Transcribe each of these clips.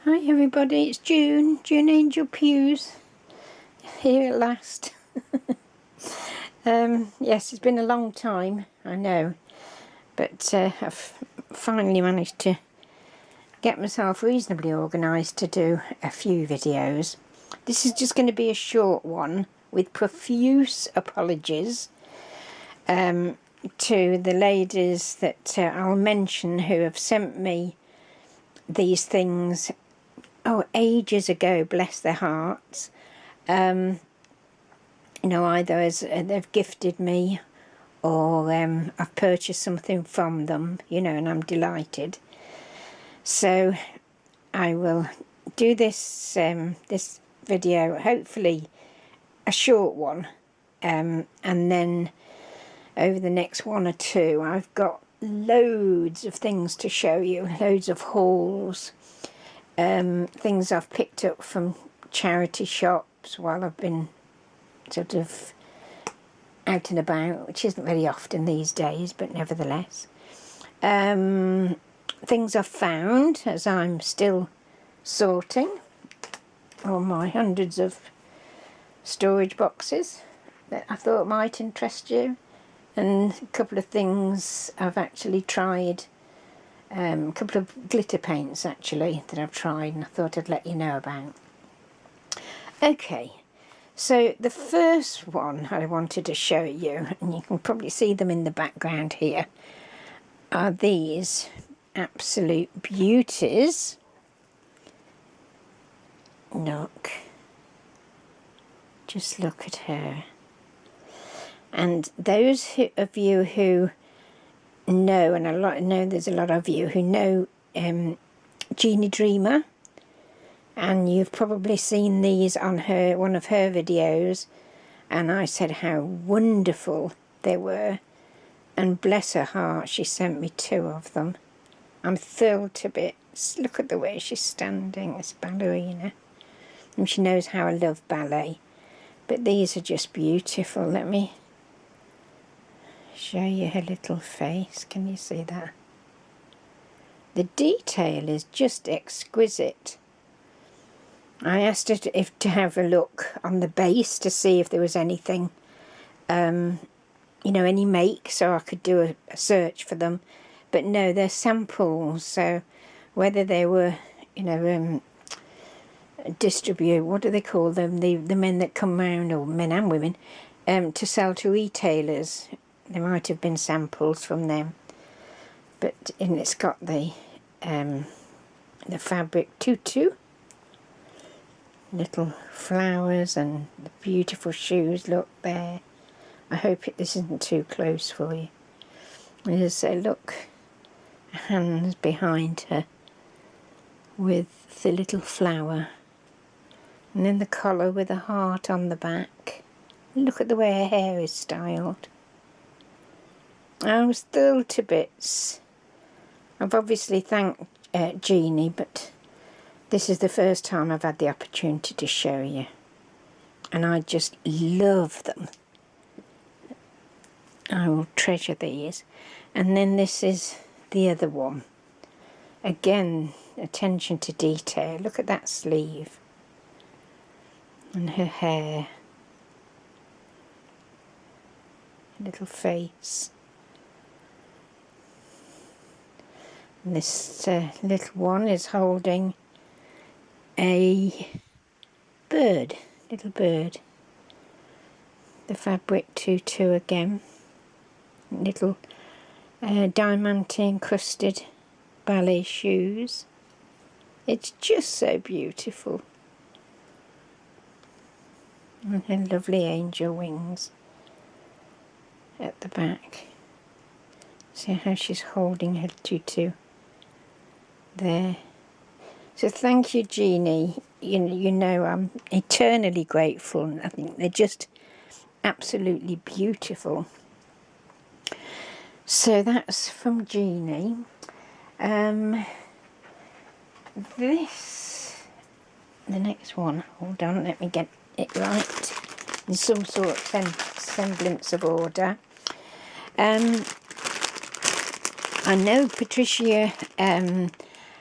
Hi everybody, it's June Angel Pews, here at last. Yes, it's been a long time, I know, but I've finally managed to get myself reasonably organised to do a few videos. This is just going to be a short one with profuse apologies to the ladies that I'll mention who have sent me these things ages ago, bless their hearts. You know, either as they've gifted me or I've purchased something from them, you know, and I'm delighted. So I will do this this video, hopefully a short one, and then over the next one or two I've got loads of things to show you, loads of hauls, things I've picked up from charity shops while I've been sort of out and about, which isn't very often these days, but nevertheless. Things I've found as I'm still sorting all my hundreds of storage boxes that I thought might interest you, and a couple of things I've actually tried. A couple of glitter paints actually that I've tried and I thought I'd let you know about. Okay, so the first one I wanted to show you, and you can probably see them in the background here, are these absolute beauties. Look, just look at her. And those of you who know, and I know there's a lot of you who know Jeannie Dreamer, and you've probably seen these on one of her videos, and I said how wonderful they were, and bless her heart, she sent me 2 of them. I'm thrilled to bits. Look at the way she's standing, this ballerina, and she knows how I love ballet. But these are just beautiful. Let me show you her little face. Can you see that? The detail is just exquisite. I asked her to have a look on the base to see if there was anything, you know, any make, so I could do a search for them. But no, they're samples, so whether they were, you know, what do they call them? The men that come round, or men and women, to sell to retailers. There might have been samples from them, but it's got the fabric tutu, little flowers and the beautiful shoes. Look there. I hope this isn't too close for you. There's a look, hands behind her with the little flower, and then the collar with a heart on the back. Look at the way her hair is styled. I was thrilled to bits. I've obviously thanked Jeannie, but this is the first time I've had the opportunity to show you, and I just love them. I will treasure these. And then this is the other one. Again, attention to detail. Look at that sleeve and her hair, little face. And this little one is holding a bird, little bird. The fabric tutu again. Little diamante encrusted ballet shoes. It's just so beautiful. And her lovely angel wings at the back. See how she's holding her tutu there. So thank you, Jeannie. You know I'm eternally grateful, and I think they're just absolutely beautiful. So that's from Jeannie. The next one, hold on, let me get it right, in some sort of semblance of order. I know Patricia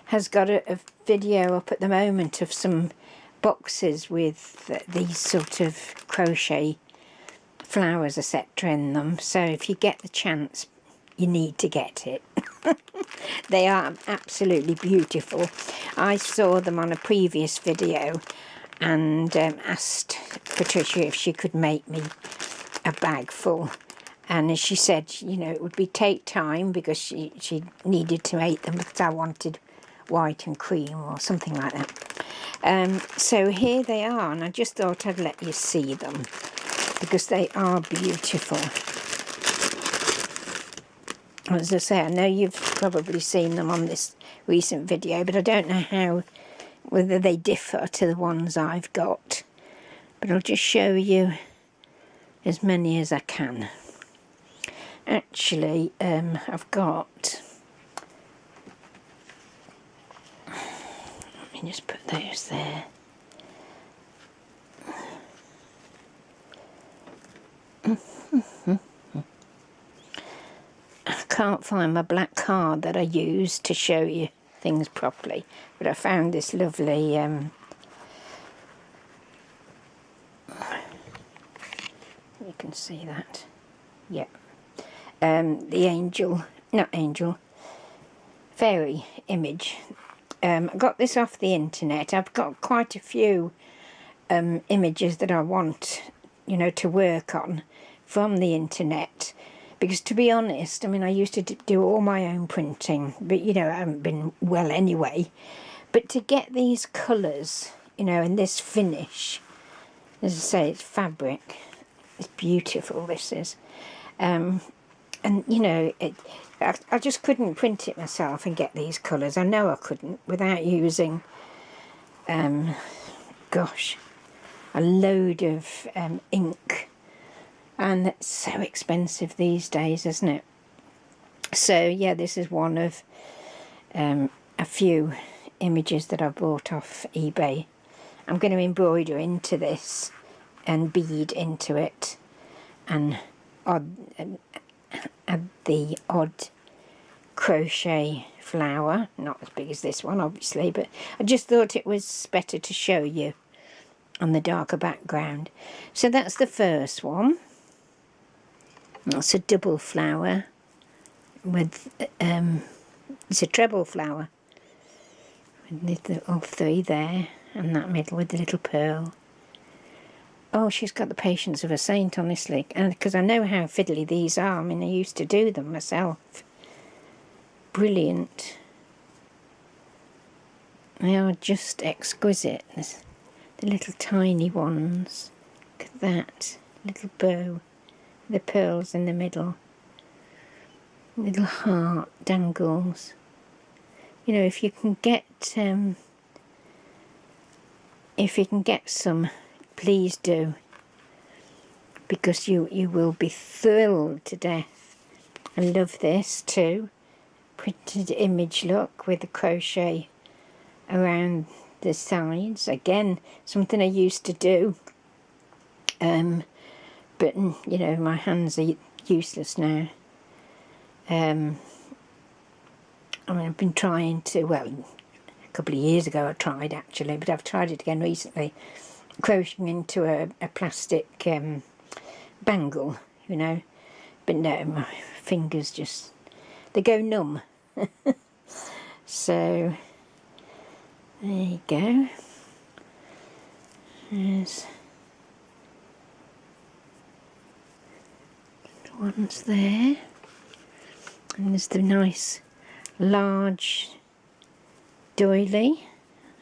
has got a video up at the moment of some boxes with these sort of crochet flowers etc. in them. So if you get the chance, you need to get it. They are absolutely beautiful. I saw them on a previous video and asked Patricia if she could make me a bag full. And as she said, you know, it would take time because she needed to make them because I wanted white and cream or something like that. So here they are, and I just thought I'd let you see them because they are beautiful. As I say, I know you've probably seen them on this recent video, but I don't know whether they differ to the ones I've got. But I'll just show you as many as I can. Actually, I've got... Let me just put those there. I can't find my black card that I use to show you things properly, but I found this lovely you can see that, yeah, the fairy image. I got this off the internet. I've got quite a few images that I want, you know, to work on from the internet. Because to be honest, I mean, I used to do all my own printing, but, you know, I haven't been well anyway. But to get these colours, you know, and this finish, as I say, it's fabric. It's beautiful, this is. And, you know, I just couldn't print it myself and get these colours. I know I couldn't without using, gosh, a load of ink. And it's so expensive these days, isn't it? So, yeah, this is one of a few images that I bought off eBay. I'm going to embroider into this and bead into it and add the odd crochet flower. Not as big as this one, obviously, but I just thought it was better to show you on the darker background. So that's the first one. It's a double flower with, it's a treble flower with all three there, and that middle with the little pearl. Oh, she's got the patience of a saint, honestly, and because I know how fiddly these are. I mean, I used to do them myself. Brilliant. They are just exquisite. There's the little tiny ones. Look at that little bow. The pearls in the middle, little heart dangles. You know, if you can get some, please do, because you will be thrilled to death. I love this too, printed image look with the crochet around the sides. Again, something I used to do. But, you know, my hands are useless now. I mean, I've been trying to, well, a couple of years ago I tried actually, but I've tried it again recently, crocheting into a plastic bangle, you know. But no, my fingers just, they go numb. So, there you go. There's ones there, and there's the nice large doily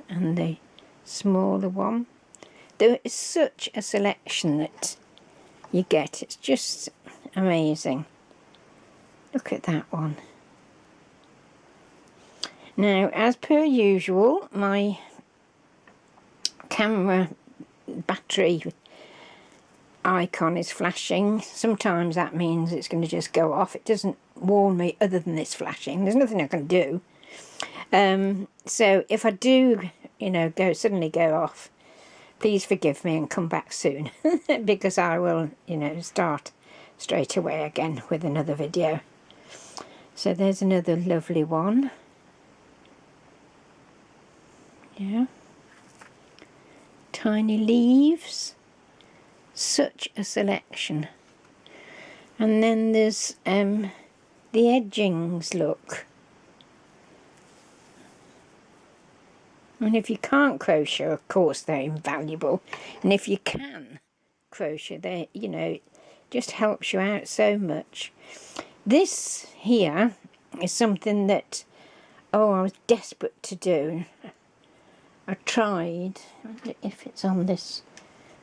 and the smaller one. There is such a selection that you get, it's just amazing. Look at that one. Now, as per usual, my camera battery icon is flashing. Sometimes that means it's going to just go off. It doesn't warn me other than this flashing. There's nothing I can do. So if I do, you know, suddenly go off, please forgive me and come back soon because I will, you know, start straight away again with another video. So there's another lovely one. Yeah. Tiny leaves. Such a selection. And then there's the edgings, look. And if you can't crochet, of course they're invaluable. And if you can crochet, they, you know, just helps you out so much. This here is something that, oh, I was desperate to do. I tried. I wonder if it's on this.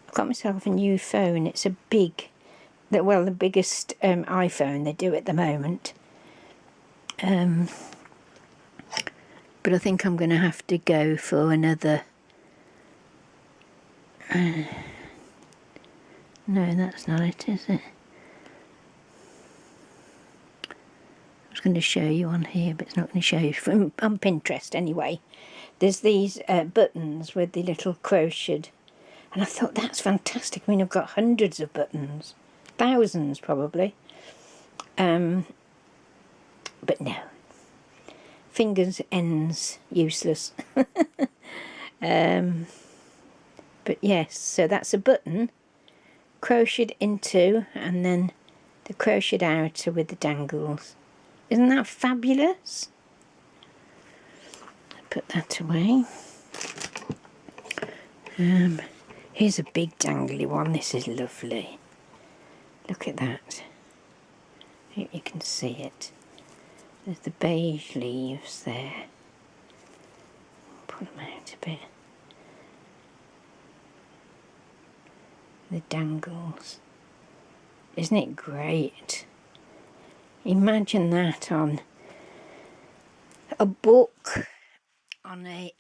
I've got myself a new phone. It's a big, well, the biggest iPhone they do at the moment. But I think I'm going to have to go for another. No, that's not it, is it? I was going to show you on here, but it's not going to show you. From on Pinterest anyway. There's these buttons with the little crocheted. And I thought, that's fantastic. I mean, I've got hundreds of buttons. Thousands, probably. But no. Fingers, ends, useless. But yes, so that's a button crocheted into, and then the crocheted outer with the dangles. Isn't that fabulous? Put that away. Here's a big dangly one. This is lovely. Look at that. Here you can see it. There's the beige leaves there. Pull them out a bit. The dangles. Isn't it great? Imagine that on a book, on a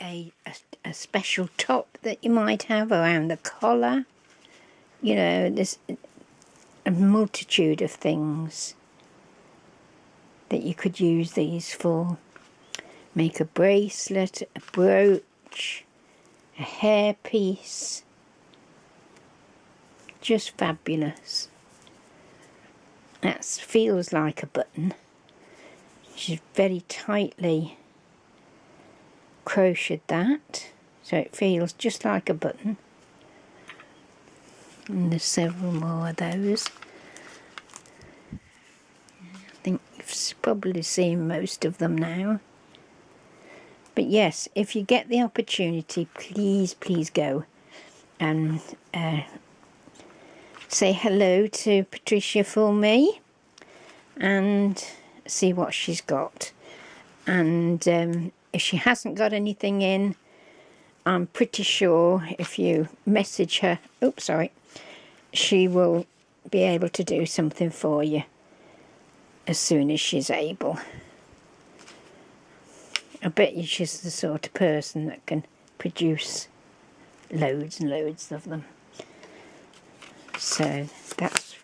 special top that you might have around the collar. You know, there's a multitude of things that you could use these for. Make a bracelet, a brooch, a hairpiece. Just fabulous. That feels like a button. She's very tightly crocheted that, so it feels just like a button. And there's several more of those. I think you've probably seen most of them now. But yes, if you get the opportunity, please, please go and say hello to Patricia for me and see what she's got. And if she hasn't got anything in, I'm pretty sure if you message her, oops, sorry, she will be able to do something for you as soon as she's able. I bet you she's the sort of person that can produce loads and loads of them. So that's,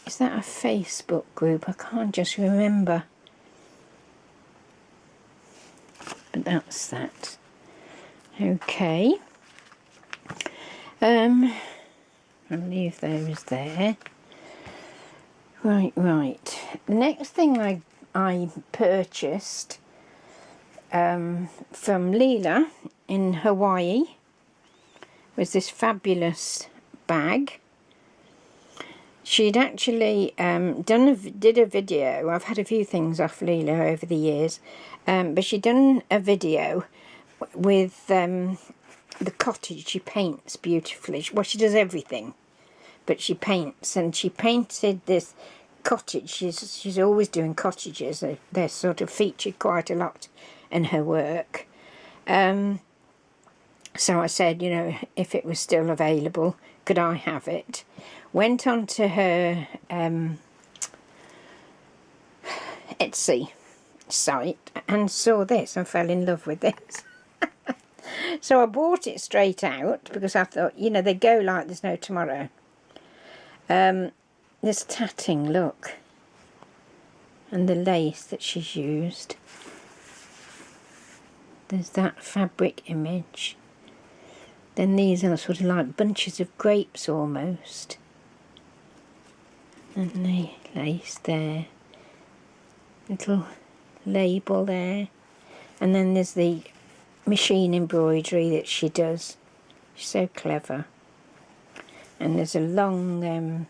is that a Facebook group? I can't just remember. But that's that. Okay. I'll leave those there. Right. The next thing I purchased from Leela in Hawaii was this fabulous bag. She'd actually did a video. I've had a few things off Leela over the years, but she'd done a video with the cottage. She paints beautifully. Well, she does everything, but she paints, and she painted this cottage. She's always doing cottages. They're sort of featured quite a lot in her work. So I said, you know, if it was still available, could I have it? Went on to her Etsy site and saw this and fell in love with this. So I bought it straight out because I thought, you know, they go like there's no tomorrow. This tatting, look. And the lace that she's used. There's that fabric image. Then these are sort of like bunches of grapes almost. And the lace there. Little label there. And then there's the machine embroidery that she does. She's so clever. And there's a long,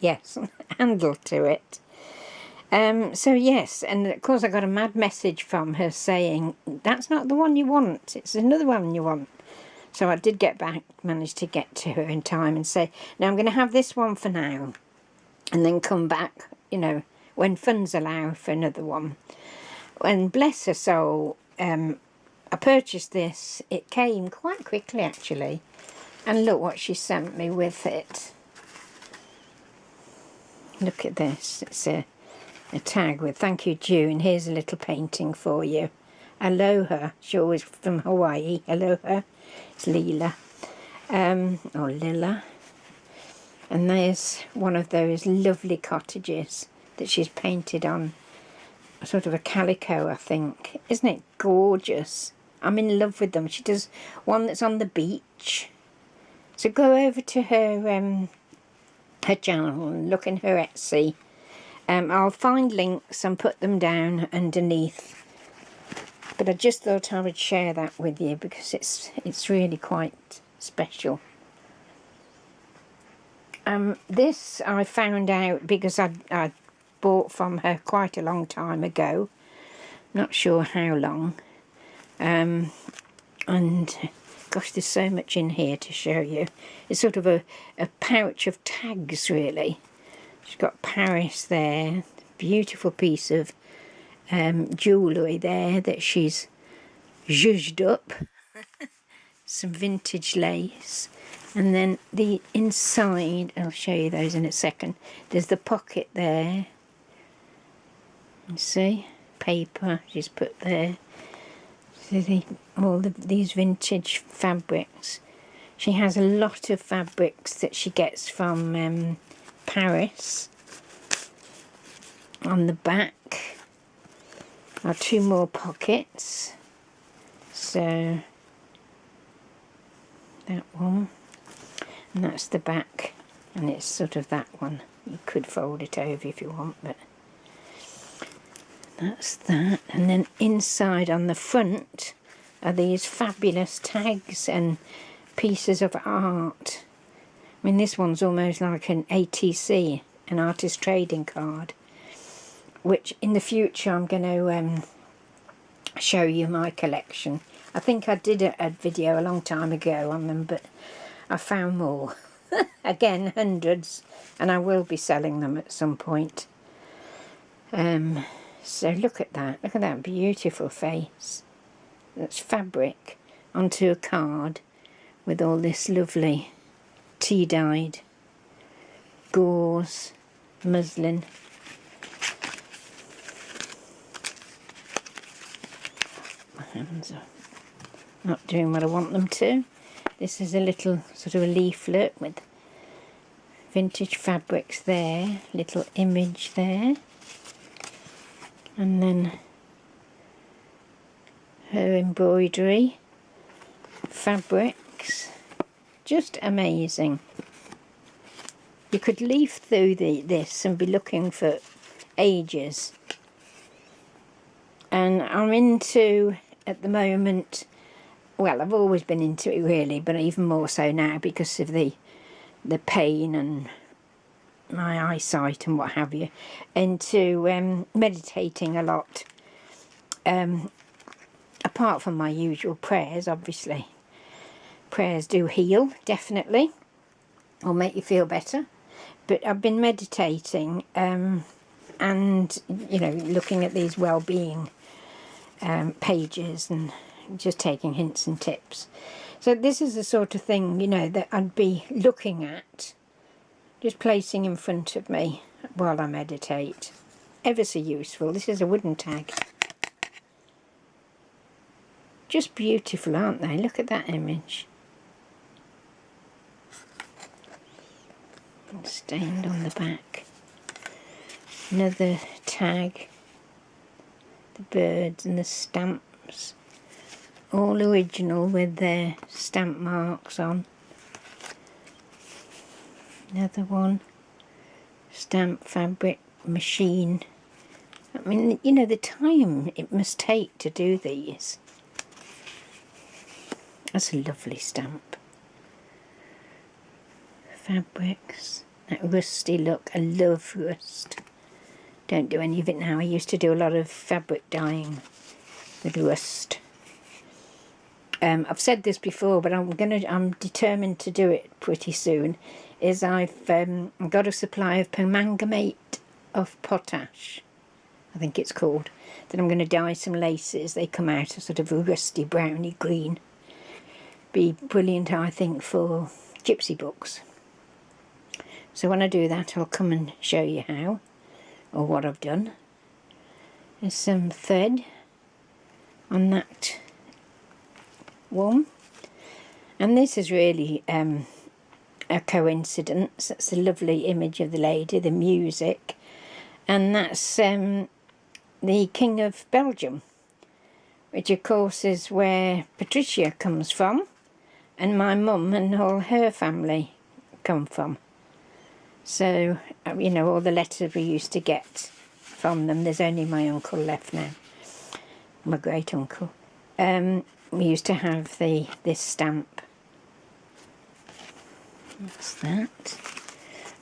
yes, handle to it. So yes, and of course I got a mad message from her saying, that's not the one you want, it's another one you want. So I did get back, managed to get to her in time and say, now I'm going to have this one for now, and then come back, you know, when funds allow, for another one. And bless her soul, I purchased this. It came quite quickly actually, and look what she sent me with it. Look at this. It's a tag with "Thank you, June. Here's a little painting for you. Aloha." She's always from Hawaii. Aloha. It's Leela. Or Lila. And there's one of those lovely cottages that she's painted on sort of a calico, I think. Isn't it gorgeous? I'm in love with them. She does one that's on the beach. So go over to her her channel and look in her Etsy. I'll find links and put them down underneath. But I just thought I would share that with you because it's really quite special. This I found out because I bought from her quite a long time ago. Not sure how long. And gosh, there's so much in here to show you. It's sort of a pouch of tags, really. She's got Paris there, beautiful piece of jewellery there that she's zhuzhed up. Some vintage lace. And then the inside, I'll show you those in a second. There's the pocket there. You see? Paper she's put there. So these vintage fabrics. She has a lot of fabrics that she gets from Paris. On the back are 2 more pockets. So that one, and that's the back, and it's sort of that one. You could fold it over if you want, but that's that. And then inside on the front are these fabulous tags and pieces of art. I mean, this one's almost like an ATC, an artist trading card, which in the future I'm going to show you my collection. I think I did a video a long time ago on them, but I found more. Again, hundreds, and I will be selling them at some point. So look at that beautiful face. That's fabric onto a card with all this lovely tea-dyed gauze, muslin. My hands are not doing what I want them to. This is a little sort of a leaflet with vintage fabrics there, little image there, and then her embroidery, fabrics, just amazing. You could leaf through this and be looking for ages. And I'm into, at the moment, well, I've always been into it really, but even more so now because of the pain and my eyesight and what have you, into meditating a lot. Apart from my usual prayers, obviously. Prayers do heal, definitely, or make you feel better. But I've been meditating and, you know, looking at these well-being pages and just taking hints and tips. So this is the sort of thing, you know, that I'd be looking at, just placing in front of me while I meditate. Ever so useful. This is a wooden tag. Just beautiful, aren't they? Look at that image. And stained on the back. Another tag. The birds and the stamps. All original with their stamp marks on. Another one. Stamp fabric machine I mean, you know, the time it must take to do these. That's a lovely stamp. Fabrics. That rusty look. I love rust. Don't do any of it now. I used to do a lot of fabric dyeing with rust. I've said this before, but I'm determined to do it pretty soon. Is I've got a supply of permanganate of potash, I think it's called, that I'm going to dye some laces. They come out a sort of a rusty browny green. Be brilliant, I think, for gypsy books. So when I do that, I'll come and show you how, or what I've done. There's some thread on that one, and this is really a coincidence. That's a lovely image of the lady, the music, and that's the King of Belgium, which of course is where Patricia comes from, and my mum and all her family come from. So, you know, all the letters we used to get from them. There's only my uncle left now, my great uncle. We used to have this stamp. What's that?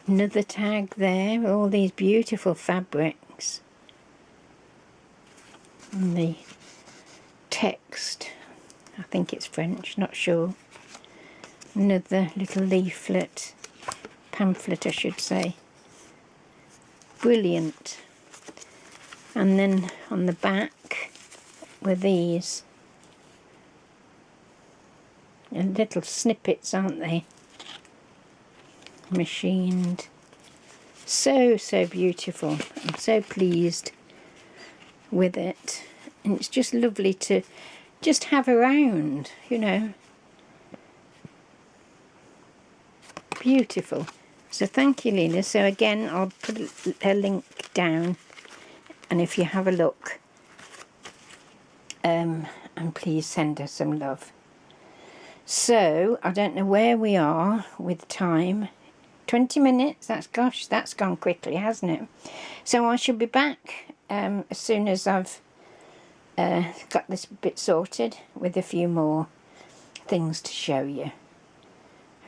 Another tag there, all these beautiful fabrics. And the text, I think it's French, not sure. Another little leaflet, pamphlet I should say. Brilliant. And then on the back were these. And little snippets, aren't they? Machined. So beautiful. I'm so pleased with it. And it's just lovely to just have around, you know. Beautiful. So thank you, Lena. So again, I'll put a link down, and if you have a look, and please send her some love. So I don't know where we are with time. 20 minutes, that's gone quickly, hasn't it? So I shall be back as soon as I've got this bit sorted with a few more things to show you.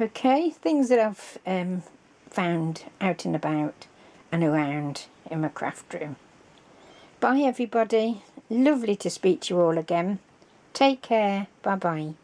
Okay, things that I've found out and about and around in my craft room. Bye everybody, lovely to speak to you all again. Take care, bye bye.